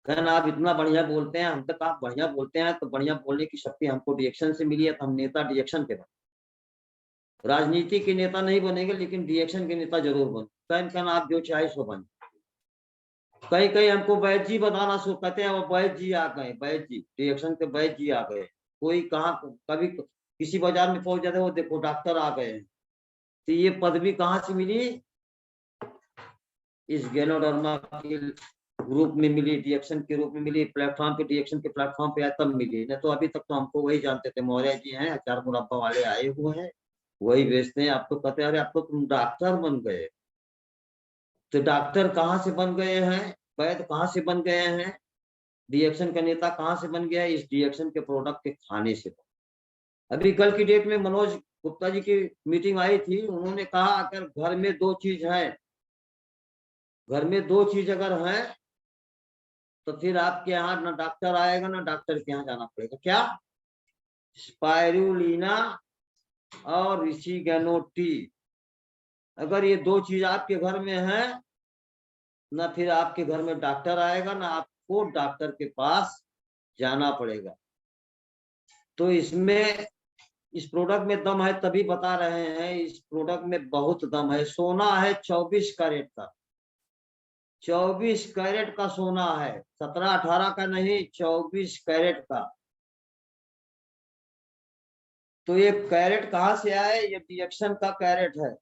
कहना आप इतना बढ़िया बोलते हैं। हम तो कहा बढ़िया बोलते हैं तो बढ़िया बोलने की शक्ति हमको रिएक्शन से मिली है, तो हम नेता रिएक्शन के बाद। राजनीति के नेता नहीं बनेंगे, लेकिन डिएक्शन के नेता जरूर बन। कहन आप जो चाहे सो बन। कहीं कहीं हमको वैद्य जी बताना शुरू कहते हैं, वो वैद्य जी आ गए, वैद्य जी डिएक्शन के वैद्य जी आ गए। कोई कहाँ कभी किसी बाजार में पहुंच जाते, वो देखो डॉक्टर आ गए हैं। तो ये पदवी कहाँ से मिली? इस गैनोडर्मा के ग्रुप में मिली, डिएक्शन के रूप में मिली, प्लेटफॉर्म पे डिएक्शन के प्लेटफॉर्म पे आए तब मिली। नहीं तो अभी तक तो हमको वही जानते थे, मौर्य जी हैं, अचार मुरब्बा वाले आए हुए हैं, वही बेचते हैं। आप तो कहते हैं अरे आप तो तुम डॉक्टर बन गए। तो डॉक्टर कहाँ से बन गए हैं? वैद्य कहाँ से बन गए हैं? डिएक्शन का नेता कहाँ से बन गया है? इस डिएक्शन के प्रोडक्ट के खाने से। अभी कल की डेट में मनोज गुप्ता जी की मीटिंग आई थी, उन्होंने कहा अगर घर में दो चीज है, घर में दो चीज अगर है, तो फिर आपके यहाँ ना डॉक्टर आएगा ना डॉक्टर के यहाँ जाना पड़ेगा। क्या? स्पाइरुलिना और रिशिगेनो टी। अगर ये दो चीज आपके घर में है, ना फिर आपके घर में डॉक्टर आएगा ना आपको डॉक्टर के पास जाना पड़ेगा। तो इसमें इस प्रोडक्ट में दम है, तभी बता रहे हैं, इस प्रोडक्ट में बहुत दम है। सोना है 24 कैरेट का, 24 कैरेट का सोना है, 17-18 का नहीं, 24 कैरेट का। तो ये कैरेट कहाँ से आए? ये डिएक्शन का कैरेट है।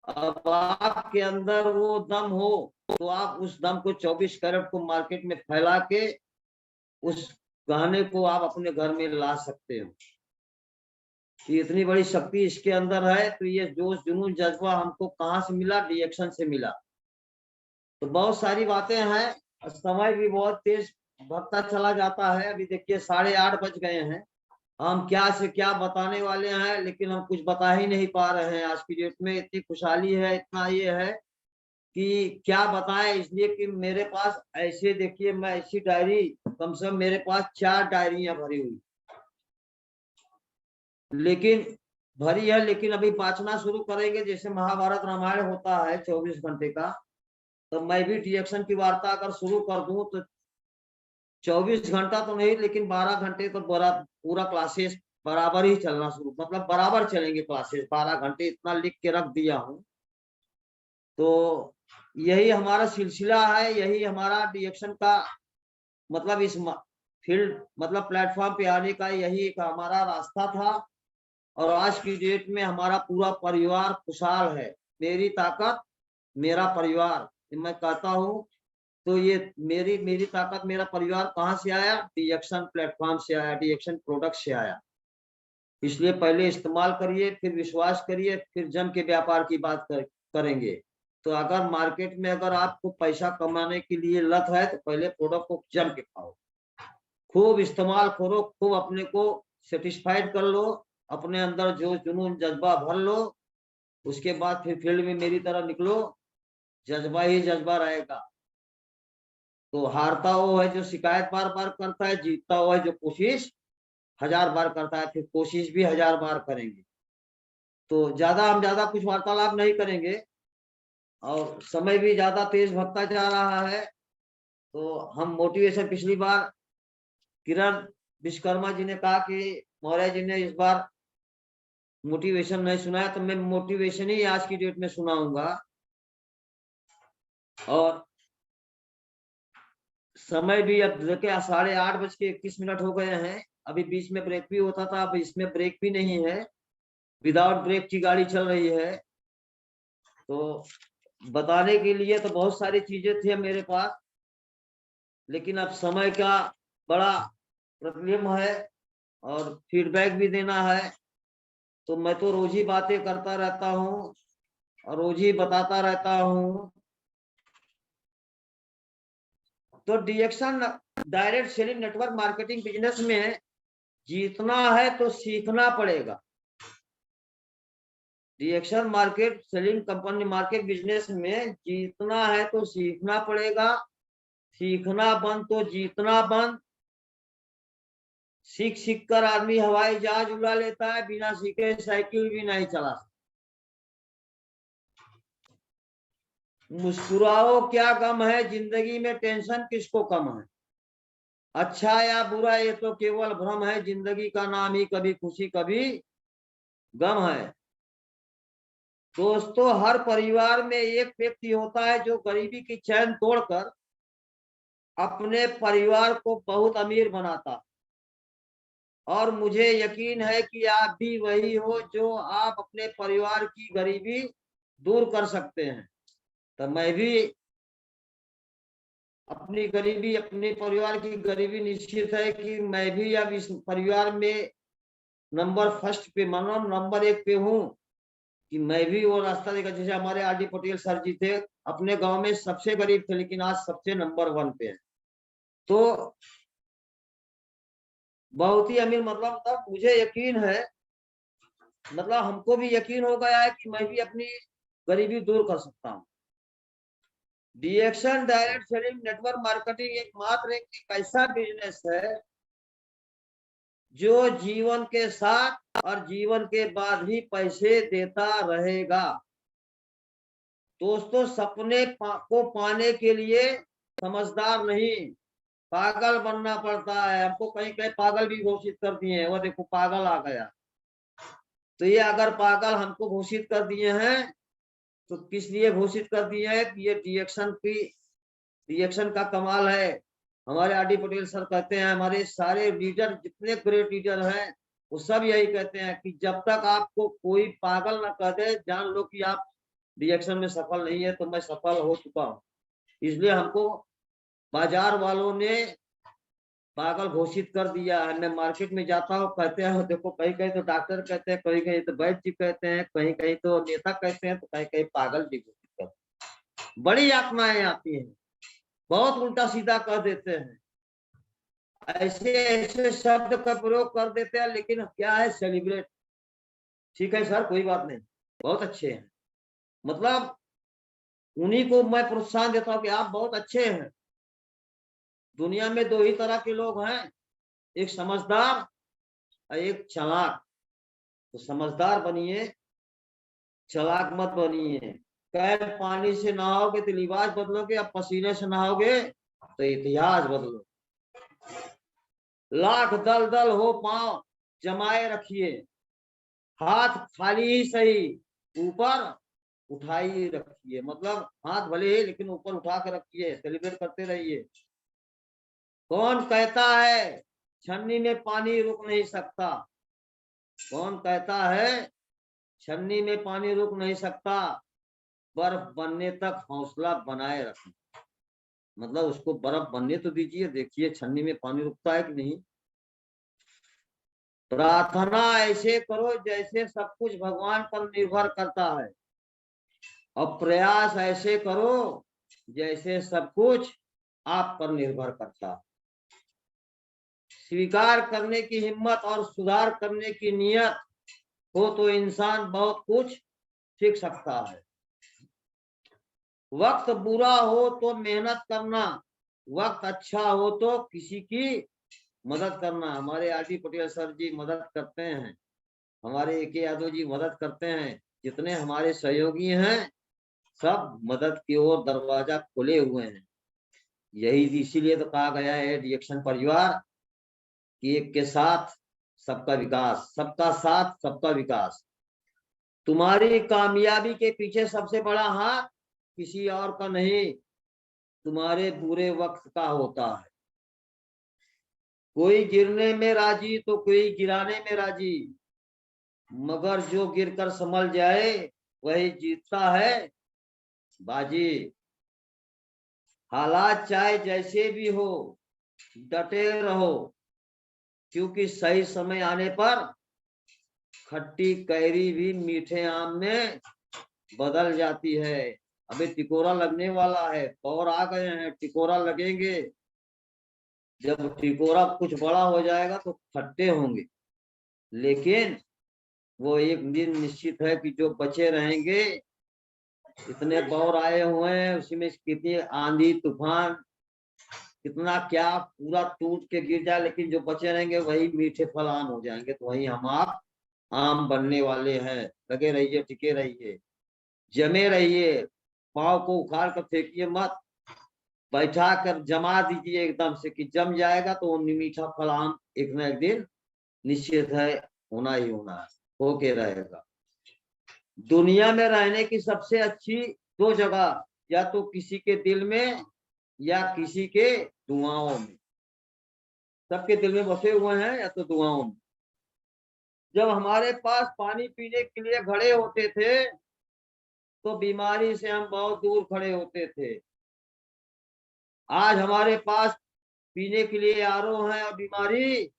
अब आपके अंदर वो दम हो, तो आप उस दम को 24 कैरेट को मार्केट में फैला के उस गहने को आप अपने घर में ला सकते हो। इतनी बड़ी शक्ति इसके अंदर है। तो ये जोश जुनून जज्बा हमको कहाँ से मिला? डिएक्शन से मिला। तो बहुत सारी बातें हैं, समय भी बहुत तेज भगता चला जाता है। अभी देखिए 8:30 बज गए हैं, हम क्या से क्या बताने वाले हैं, लेकिन हम कुछ बता ही नहीं पा रहे हैं। आज की डेट में इतनी खुशहाली है, इतना ये है कि क्या बताएं। इसलिए कि मेरे पास ऐसे देखिए, मैं ऐसी डायरी कम से कम मेरे पास 4 डायरियां भरी हुई, लेकिन भरी है, लेकिन अभी बांचना शुरू करेंगे। जैसे महाभारत रामायण होता है 24 घंटे का, तो मैं भी डिएक्शन की वार्ता अगर शुरू कर दूं तो 24 घंटा तो नहीं, लेकिन 12 घंटे तो पूरा क्लासेस बराबर ही चलना शुरू, मतलब बराबर चलेंगे क्लासेस 12 घंटे, इतना लिख के रख दिया हूँ। तो यही हमारा सिलसिला है, यही हमारा डिएक्शन का मतलब इस फील्ड मतलब प्लेटफॉर्म पे आने का यही एक हमारा रास्ता था। और आज की डेट में हमारा पूरा परिवार खुशहाल है। मेरी ताकत मेरा परिवार, मैं कहता हूँ। तो ये मेरी ताकत मेरा परिवार कहाँ से आया? डिएक्शन प्लेटफॉर्म से आया, डिएक्शन प्रोडक्ट से आया। इसलिए पहले इस्तेमाल करिए, फिर विश्वास करिए, फिर जम के व्यापार की बात करेंगे। तो अगर मार्केट में अगर आपको पैसा कमाने के लिए लत है, तो पहले प्रोडक्ट को जम के खाओ, खूब इस्तेमाल करो, खूब अपने को सेटिस्फाइड कर लो, अपने अंदर जो जुनून जज्बा भर लो। उसके बाद फिर फील्ड में मेरी तरह निकलो, जज्बा ही जज्बा रहेगा। तो हारता वो है जो शिकायत बार बार करता है, जीतता वो है जो कोशिश 1000 बार करता है, फिर कोशिश भी 1000 बार करेंगे। तो हम ज्यादा कुछ वार्तालाप नहीं करेंगे, और समय भी ज्यादा तेज भगता जा रहा है। तो हम मोटिवेशन, पिछली बार किरण विश्वकर्मा जी ने कहा कि मौर्य जी ने इस बार मोटिवेशन नहीं सुनाया, तो मैं मोटिवेशन ही आज की डेट में सुनाऊंगा। और समय भी अब देखिए 8:21 हो गए हैं। अभी बीच में ब्रेक भी होता था, अब इसमें ब्रेक भी नहीं है, विदाउट ब्रेक की गाड़ी चल रही है। तो बताने के लिए तो बहुत सारी चीजें थी मेरे पास, लेकिन अब समय का बड़ा प्रॉब्लम है और फीडबैक भी देना है। तो मैं तो रोज ही बातें करता रहता हूँ और रोज ही बताता रहता हूँ। तो डिएक्शन direct selling network marketing business में जीतना है तो सीखना पड़ेगा। डिएक्शन market selling company market business में जीतना है तो सीखना पड़ेगा। सीखना बंद तो जीतना बंद। सीख सीख कर आदमी हवाई जहाज उड़ा लेता है, बिना सीखे साइकिल भी नहीं चला सकता। मुस्कुराओ क्या गम है, जिंदगी में टेंशन किसको कम है। अच्छा या बुरा ये तो केवल भ्रम है, जिंदगी का नाम ही कभी खुशी कभी गम है। दोस्तों, हर परिवार में एक व्यक्ति होता है जो गरीबी की चैन तोड़कर अपने परिवार को बहुत अमीर बनाता। और मुझे यकीन है कि आप भी वही हो जो आप अपने परिवार की गरीबी दूर कर सकते हैं। तो मैं भी अपनी गरीबी, अपने परिवार की गरीबी निश्चित है कि मैं भी अब इस परिवार में नंबर फर्स्ट पे, मतलब नंबर 1 पे हूँ कि मैं भी वो रास्ता देखा। जैसे हमारे आर डी पटेल सर जी थे, अपने गांव में सबसे गरीब थे, लेकिन आज सबसे नंबर 1 पे है। तो बहुत ही अमीर, मतलब मुझे यकीन है, मतलब हमको भी यकीन हो गया है कि मैं भी अपनी गरीबी दूर कर सकता हूँ। डिएक्शन डायरेक्ट सेलिंग नेटवर्क मार्केटिंग एकमात्र एक ऐसा बिजनेस है जो जीवन के साथ और जीवन के बाद भी पैसे देता रहेगा। दोस्तों, सपने को पाने के लिए समझदार नहीं, पागल बनना पड़ता है। हमको कहीं कहीं पागल भी घोषित कर दिए हैं, वो देखो पागल आ गया। तो ये अगर पागल हमको घोषित कर दिए हैं तो किस लिए घोषित कर दिए हैं कि ये रिएक्शन का कमाल है। हमारे आर डी पटेल सर कहते हैं, हमारे सारे लीडर जितने ग्रेट लीडर हैं वो सब यही कहते हैं कि जब तक आपको कोई पागल ना कह दे, जान लो कि आप रिएक्शन में सफल नहीं है। तो मैं सफल हो चुका हूँ, इसलिए हमको बाजार वालों ने पागल घोषित कर दिया है। मैं मार्केट में जाता हूँ, कहते हैं देखो, कहीं कहीं तो डॉक्टर कहते हैं, कहीं कहीं तो वैद्य जी कहते हैं, कहीं कहीं तो नेता कहते हैं, तो कहीं कहीं पागल जी घोषित करते हैं। बड़ी आत्माएं आती हैं, बहुत उल्टा सीधा कह देते हैं, ऐसे ऐसे शब्द का प्रयोग कर देते हैं। लेकिन क्या है, सेलिब्रेट। ठीक है सर, कोई बात नहीं, बहुत अच्छे हैं, मतलब उन्हीं को मैं प्रोत्साहन देता हूँ कि आप बहुत अच्छे हैं। दुनिया में 2 ही तरह के लोग हैं, एक समझदार और एक चालाक। तो समझदार बनिए, चालाक मत बनिए। कैल पानी से नहाओगे तो लिबास बदलोगे, अब पसीने से नहाओगे तो इतिहास बदलो। लाख दल दल हो पांव जमाए रखिए, हाथ खाली ही सही ऊपर उठाई रखिए। मतलब हाथ भले ही लेकिन ऊपर उठा के रखिए, सेलिब्रेट करते रहिए। कौन कहता है छन्नी में पानी रुक नहीं सकता? कौन कहता है छन्नी में पानी रुक नहीं सकता? बर्फ बनने तक हौसला बनाए रखें। मतलब उसको बर्फ बनने तो दीजिए, देखिए छन्नी में पानी रुकता है कि नहीं। प्रार्थना ऐसे करो जैसे सब कुछ भगवान पर निर्भर करता है, और प्रयास ऐसे करो जैसे सब कुछ आप पर निर्भर करता है। स्वीकार करने की हिम्मत और सुधार करने की नियत हो तो इंसान बहुत कुछ सीख सकता है। वक्त बुरा हो तो मेहनत करना, वक्त अच्छा हो तो किसी की मदद करना। हमारे आर डी पटेल सर जी मदद करते हैं, हमारे ए के यादव जी मदद करते हैं, जितने हमारे सहयोगी हैं सब मदद की ओर दरवाजा खुले हुए हैं। यही इसीलिए तो कहा गया है रिएक्शन परिवार कि एक के साथ सबका विकास, सबका साथ सबका विकास। तुम्हारी कामयाबी के पीछे सबसे बड़ा हाथ किसी और का नहीं, तुम्हारे बुरे वक्त का होता है। कोई गिरने में राजी तो कोई गिराने में राजी, मगर जो गिरकर संभल जाए वही जीतता है बाजी। हालात चाहे जैसे भी हो डटे रहो, क्योंकि सही समय आने पर खट्टी कैरी भी मीठे आम में बदल जाती है। अभी टिकोरा लगने वाला है, और आ गए हैं, टिकोरा लगेंगे। जब टिकोरा कुछ बड़ा हो जाएगा तो खट्टे होंगे, लेकिन वो एक दिन निश्चित है कि जो बचे रहेंगे, इतने बौर आए हुए हैं, उसी में कितनी आंधी तूफान, कितना क्या पूरा टूट के गिर जाए, लेकिन जो बचे रहेंगे वही मीठे फल आम हो जाएंगे। तो वही हम आप आम बनने वाले हैं। लगे रहिए, टिके रहिए, जमे रहिए, पाँव को उखाड़ कर फेंकिए मत, बैठा कर जमा दीजिए एकदम से कि जम जाएगा तो मीठा फल आम एक ना एक दिन निश्चित है होना ही होना है, होके रहेगा। दुनिया में रहने की सबसे अच्छी दो जगह, या तो किसी के दिल में या किसी के दुआओं में। सबके दिल में बसे हुए हैं या तो दुआओं में। जब हमारे पास पानी पीने के लिए घड़े होते थे तो बीमारी से हम बहुत दूर खड़े होते थे। आज हमारे पास पीने के लिए आरओ है और बीमारी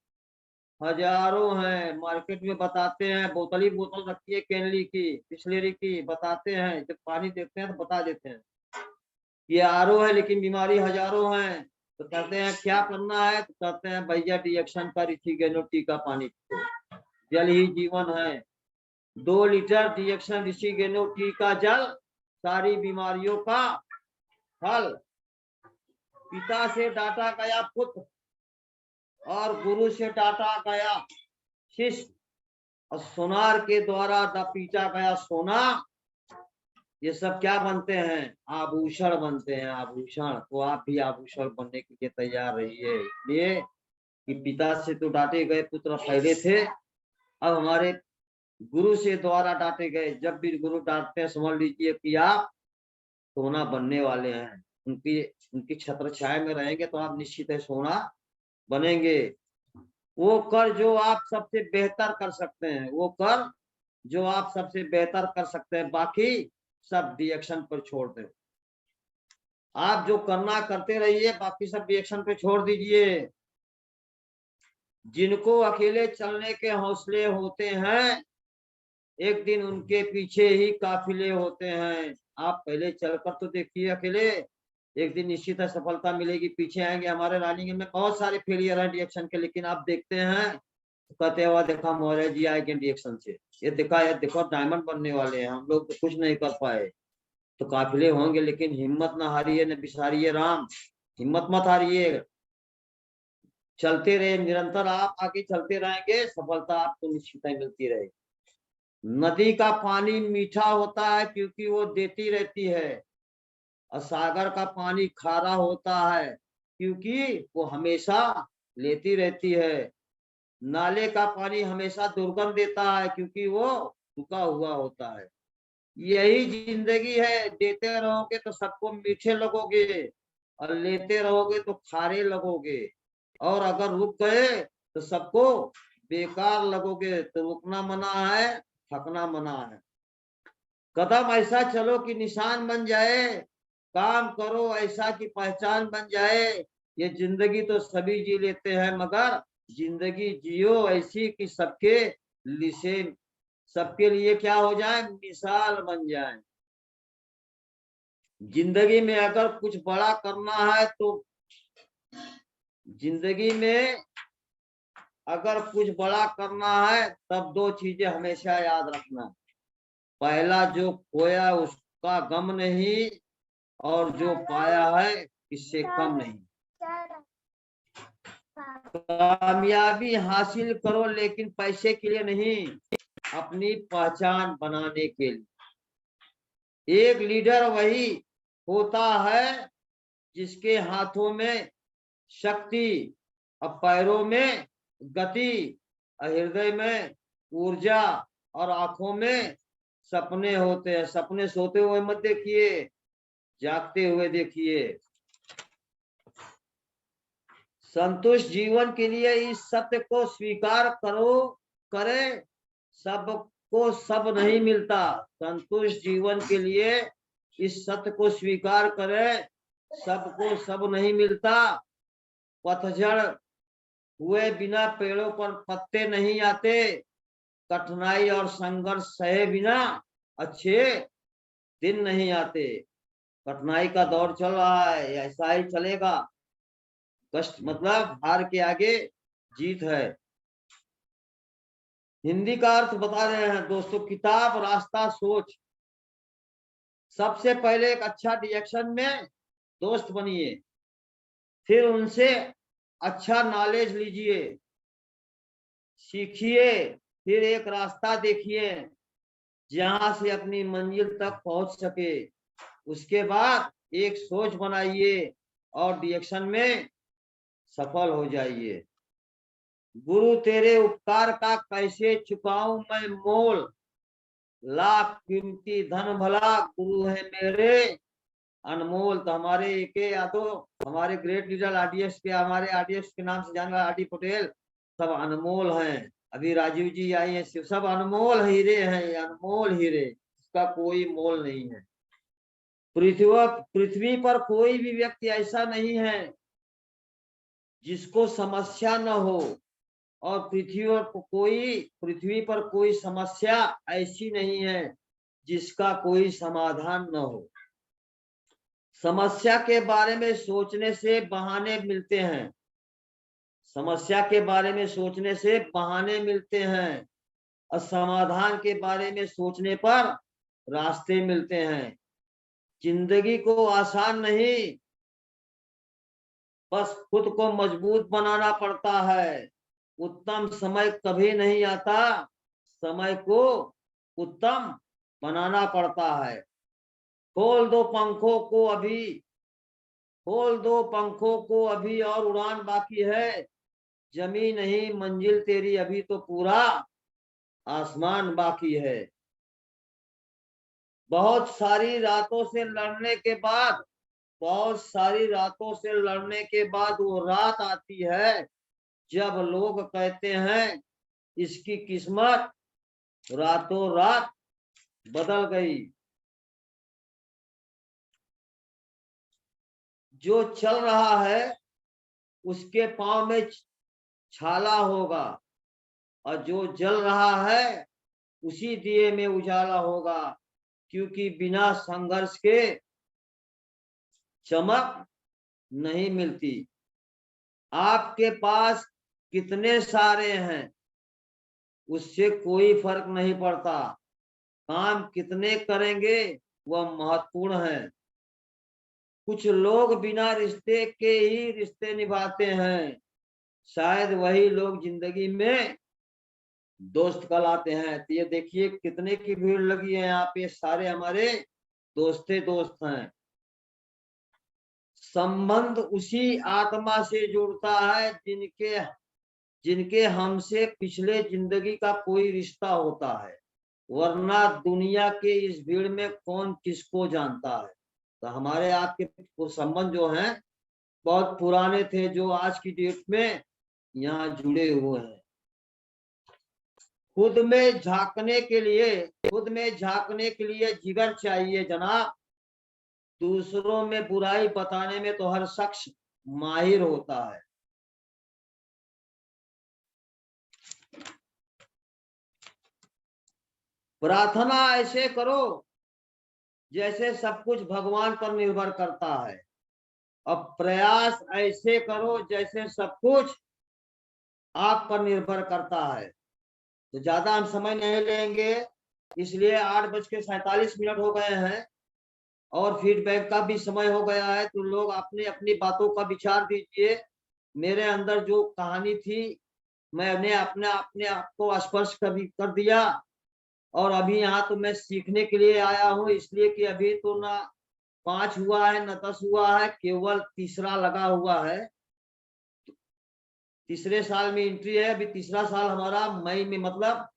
हजारों हैं। मार्केट में बताते हैं, बोतल ही बोतल रखी है कैनली की, बिस्लेरी की, बताते हैं। जब पानी देखते हैं तो बता देते हैं ये आरओ है, लेकिन बीमारी हजारों हैं। तो कहते हैं क्या करना है, तो कहते हैं भैया रिएक्शन का ऋषिकेनो टी का पानी पियो, जल ही जीवन है। 2 लीटर रिएक्शन ऋषिकेनो टी का जल, सारी बीमारियों का हल। पिता से डांटा गया पुत्र और गुरु से डांटा गया शिष्य, और सोनार के द्वारा पीटा गया सोना, ये सब क्या बनते हैं, आभूषण बनते हैं, आभूषण। तो आप भी आभूषण बनने के लिए तैयार रहिए। इसलिए कि पिता से तो डांटे गए पुत्र पहले थे, अब हमारे गुरु से द्वारा डांटे गए। जब भी गुरु डांटते हैं समझ लीजिए कि आप सोना बनने वाले हैं। उनकी छत्र छाया में रहेंगे तो आप निश्चित है सोना बनेंगे। वो कर जो आप सबसे बेहतर कर सकते हैं, वो कर जो आप सबसे बेहतर कर सकते हैं, बाकी सब रिएक्शन पर छोड़ दें। आप जो करना करते रहिए, बाकी सब रिएक्शन पे छोड़ दीजिए। जिनको अकेले चलने के हौसले होते हैं, एक दिन उनके पीछे ही काफिले होते हैं। आप पहले चलकर तो देखिए अकेले, एक दिन निश्चित है सफलता मिलेगी। पीछे आएंगे, हमारे रनिंग में बहुत सारे फेलियर हैं रिएक्शन के, लेकिन आप देखते हैं तो कहते हुआ देखा मौर्य जी आएंगे रिएक्शन से, ये देखो डायमंड बनने वाले हैं, हम लोग तो कुछ नहीं कर पाए। तो काफिले होंगे, लेकिन हिम्मत ना हारिए, न बिसारिए राम, हिम्मत मत हारिए, चलते रहे निरंतर। आप आगे चलते रहेंगे, सफलता आपको निश्चित ही मिलती रहेगी। नदी का पानी मीठा होता है क्योंकि वो देती रहती है, और सागर का पानी खारा होता है क्योंकि वो हमेशा लेती रहती है। नाले का पानी हमेशा दुर्गंध देता है क्योंकि वो रुका हुआ होता है। यही जिंदगी है, देते रहोगे तो सबको मीठे लगोगे, और लेते रहोगे तो खारे लगोगे, और अगर रुक गए तो सबको बेकार लगोगे। तो रुकना मना है, थकना मना है। कदम ऐसा चलो कि निशान बन जाए, काम करो ऐसा कि पहचान बन जाए। ये जिंदगी तो सभी जी लेते हैं, मगर जिंदगी जियो ऐसी कि सबके लिए क्या हो जाए, मिसाल बन जाए। जिंदगी में अगर कुछ बड़ा करना है तो जिंदगी में अगर कुछ बड़ा करना है तब 2 चीजें हमेशा याद रखना। पहला, जो खोया उसका गम नहीं, और जो पाया है इससे कम नहीं। कामयाबी हासिल करो लेकिन पैसे के लिए नहीं, अपनी पहचान बनाने के लिए। एक लीडर वही होता है जिसके हाथों में शक्ति, और पैरों में गति, और हृदय में ऊर्जा, और आंखों में सपने होते हैं। सपने सोते हुए मत देखिए, जागते हुए देखिए। संतुष्ट जीवन के लिए इस सत्य को स्वीकार करे, सबको सब नहीं मिलता। संतुष्ट जीवन के लिए इस सत्य को स्वीकार करे, सबको सब नहीं मिलता। पतझड़ हुए बिना पेड़ों पर पत्ते नहीं आते, कठिनाई और संघर्ष सहे बिना अच्छे दिन नहीं आते। कठिनाई का दौर चल रहा है, ऐसा ही चलेगा। कष्ट मतलब हार के आगे जीत है। हिंदी का अर्थ बता रहे हैं दोस्तों, किताब, रास्ता, सोच। सबसे पहले एक अच्छा रिएक्शन में दोस्त बनिए, फिर उनसे अच्छा नॉलेज लीजिए, सीखिए, फिर एक रास्ता देखिए जहां से अपनी मंजिल तक पहुंच सके। उसके बाद एक सोच बनाइए और रिएक्शन में सफल हो जाइए। गुरु तेरे उपकार का कैसे चुकाऊं मैं मोल, लाख कीमती धन भला गुरु है मेरे अनमोल। तो हमारे के यादव, हमारे ग्रेट लीडर आरडीएक्स के, हमारे आरडीएक्स के नाम से जाने वाले आरडी पटेल सब अनमोल हैं। अभी राजीव जी आई है, सब अनमोल हीरे हैं, अनमोल हीरे, इसका कोई मोल नहीं है। पृथ्वी पर कोई भी व्यक्ति ऐसा नहीं है जिसको समस्या न हो, और पृथ्वी पर कोई समस्या ऐसी नहीं है जिसका कोई समाधान न हो। समस्या के बारे में सोचने से बहाने मिलते हैं, समस्या के बारे में सोचने से बहाने मिलते हैं, और समाधान के बारे में सोचने पर रास्ते मिलते हैं। जिंदगी को आसान नहीं, बस खुद को मजबूत बनाना पड़ता है। उत्तम समय कभी नहीं आता, समय को उत्तम बनाना पड़ता है। खोल दो पंखों को अभी, खोल दो पंखों को अभी, और उड़ान बाकी है। जमी नहीं मंजिल तेरी, अभी तो पूरा आसमान बाकी है। बहुत सारी रातों से लड़ने के बाद, बहुत सारी रातों से लड़ने के बाद वो रात आती है जब लोग कहते हैं इसकी किस्मत रातों रात बदल गई। जो चल रहा है उसके पांव में छाला होगा, और जो जल रहा है उसी दिए में उजाला होगा, क्योंकि बिना संघर्ष के चमक नहीं मिलती। आपके पास कितने सारे हैं उससे कोई फर्क नहीं पड़ता, काम कितने करेंगे वह महत्वपूर्ण है। कुछ लोग बिना रिश्ते के ही रिश्ते निभाते हैं, शायद वही लोग जिंदगी में दोस्त कहलाते हैं। तो ये देखिए कितने की भीड़ लगी है यहाँ पे, सारे हमारे दोस्ते दोस्त हैं। संबंध उसी आत्मा से जुड़ता है जिनके जिनके हमसे पिछले जिंदगी का कोई रिश्ता होता है, वरना दुनिया के इस भीड़ में कौन किसको जानता है। तो हमारे आपके संबंध जो हैं बहुत पुराने थे, जो आज की डेट में यहाँ जुड़े हुए हैं। खुद में झांकने के लिए जिगर चाहिए जनाब। दूसरों में बुराई बताने में तो हर शख्स माहिर होता है। प्रार्थना ऐसे करो जैसे सब कुछ भगवान पर निर्भर करता है, अब प्रयास ऐसे करो जैसे सब कुछ आप पर निर्भर करता है। तो ज्यादा हम समय नहीं लेंगे, इसलिए 8:47 हो गए हैं और फीडबैक का भी समय हो गया है। तो लोग अपने अपनी बातों का विचार दीजिए। मेरे अंदर जो कहानी थी मैंने अपने अपने आप को स्पर्श कर दिया, और अभी यहाँ तो मैं सीखने के लिए आया हूँ, इसलिए कि अभी तो ना 5 हुआ है न 10 हुआ है, केवल तीसरा लगा हुआ है। तीसरे साल में एंट्री है, अभी तीसरा साल हमारा मई में, मतलब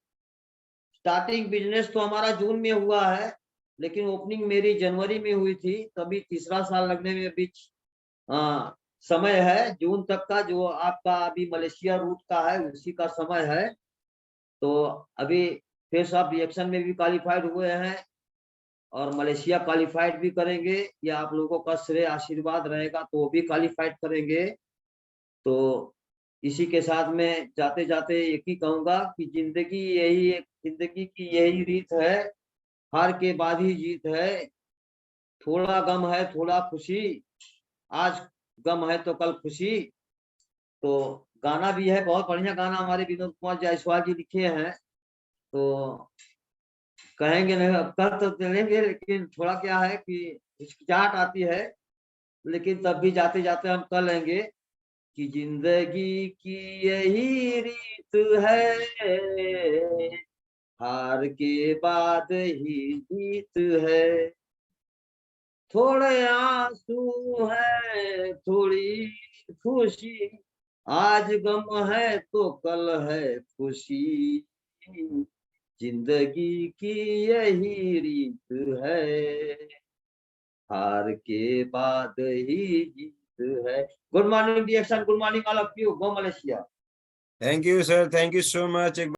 स्टार्टिंग बिजनेस तो हमारा जून में हुआ है, लेकिन ओपनिंग मेरी जनवरी में हुई थी। तभी तीसरा साल लगने में बीच समय है, जून तक का जो आपका अभी मलेशिया रूट का है उसी का समय है। तो अभी फेस ऑफ रिएक्शन में भी क्वालिफाइड हुए हैं और मलेशिया क्वालिफाइड भी करेंगे, या आप लोगों का श्रेय आशीर्वाद रहेगा तो वो भी क्वालिफाइड करेंगे। तो इसी के साथ में जाते जाते एक ही कहूंगा कि जिंदगी की यही रीत है, हार के बाद ही जीत है। थोड़ा गम है थोड़ा खुशी, आज गम है तो कल खुशी। तो गाना भी है, बहुत बढ़िया गाना हमारे विनोद कुमार जायसवाल जी लिखे हैं। तो कहेंगे नहीं, अब कर तो चलेंगे, लेकिन थोड़ा क्या है कि हिचकिचाहट आती है, लेकिन तब भी जाते जाते हम कर लेंगे कि जिंदगी की यही रीत है, हार के बाद ही जीत है। थोड़े आंसू है थोड़ी खुशी, आज गम है तो कल है खुशी। जिंदगी की यही रीत है, हार के बाद ही जीत है। Good morning dear son, good morning all of you, go Malaysia. Thank you, sir. Thank you so much.